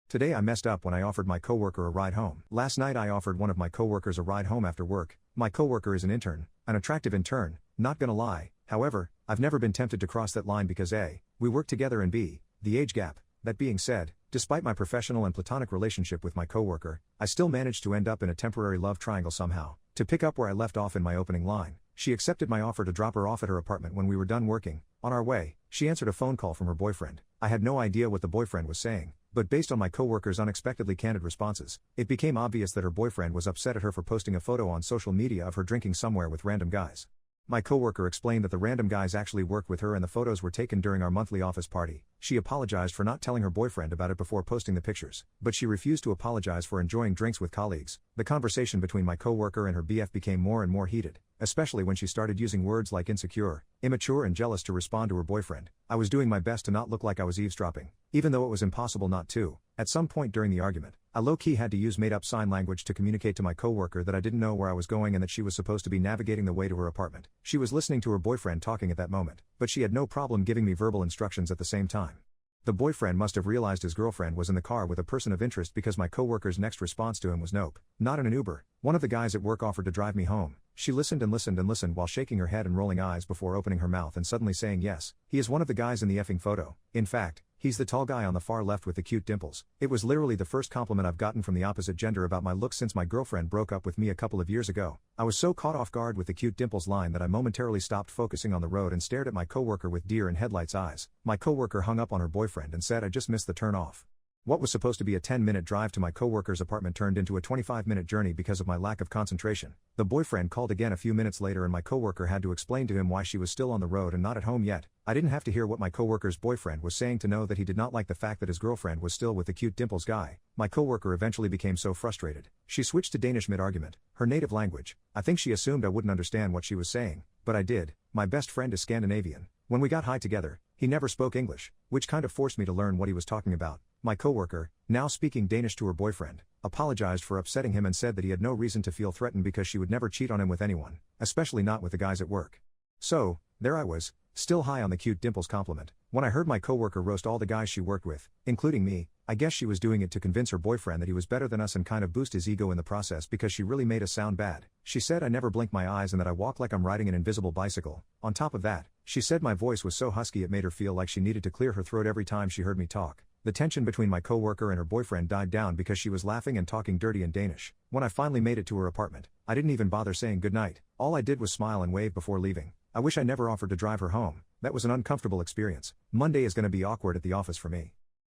Today I messed up when I offered my coworker a ride home. Last night I offered one of my coworkers a ride home after work. My coworker is an intern, an attractive intern, not gonna lie. However, I've never been tempted to cross that line because A, we work together and B, the age gap. That being said, despite my professional and platonic relationship with my coworker, I still managed to end up in a temporary love triangle somehow. To pick up where I left off in my opening line, she accepted my offer to drop her off at her apartment when we were done working. On our way, she answered a phone call from her boyfriend. I had no idea what the boyfriend was saying, but based on my coworker's unexpectedly candid responses, it became obvious that her boyfriend was upset at her for posting a photo on social media of her drinking somewhere with random guys. My coworker explained that the random guys actually worked with her and the photos were taken during our monthly office party. She apologized for not telling her boyfriend about it before posting the pictures, but she refused to apologize for enjoying drinks with colleagues. The conversation between my coworker and her BF became more and more heated, especially when she started using words like insecure, immature and jealous to respond to her boyfriend. I was doing my best to not look like I was eavesdropping, even though it was impossible not to. At some point during the argument, I low-key had to use made-up sign language to communicate to my coworker that I didn't know where I was going and that she was supposed to be navigating the way to her apartment. She was listening to her boyfriend talking at that moment, but she had no problem giving me verbal instructions at the same time. The boyfriend must have realized his girlfriend was in the car with a person of interest because my coworker's next response to him was nope, not in an Uber. One of the guys at work offered to drive me home. She listened and listened and listened while shaking her head and rolling eyes before opening her mouth and suddenly saying yes. He is one of the guys in the effing photo. In fact, he's the tall guy on the far left with the cute dimples. It was literally the first compliment I've gotten from the opposite gender about my looks since my girlfriend broke up with me a couple of years ago. I was so caught off guard with the cute dimples line that I momentarily stopped focusing on the road and stared at my coworker with deer in headlights eyes. My coworker hung up on her boyfriend and said I just missed the turn off. What was supposed to be a 10-minute drive to my coworker's apartment turned into a 25-minute journey because of my lack of concentration. The boyfriend called again a few minutes later and my coworker had to explain to him why she was still on the road and not at home yet. I didn't have to hear what my coworker's boyfriend was saying to know that he did not like the fact that his girlfriend was still with the cute dimples guy. My coworker eventually became so frustrated, she switched to Danish mid-argument, her native language. I think she assumed I wouldn't understand what she was saying, but I did. My best friend is Scandinavian. When we got high together, he never spoke English, which kind of forced me to learn what he was talking about. My coworker, now speaking Danish to her boyfriend, apologized for upsetting him and said that he had no reason to feel threatened because she would never cheat on him with anyone, especially not with the guys at work. So, there I was, still high on the cute dimples compliment, when I heard my coworker roast all the guys she worked with, including me. I guess she was doing it to convince her boyfriend that he was better than us and kind of boost his ego in the process because she really made us sound bad. She said I never blink my eyes and that I walk like I'm riding an invisible bicycle. On top of that, she said my voice was so husky it made her feel like she needed to clear her throat every time she heard me talk. The tension between my coworker and her boyfriend died down because she was laughing and talking dirty in Danish. When I finally made it to her apartment, I didn't even bother saying goodnight. All I did was smile and wave before leaving. I wish I never offered to drive her home. That was an uncomfortable experience. Monday is gonna be awkward at the office for me.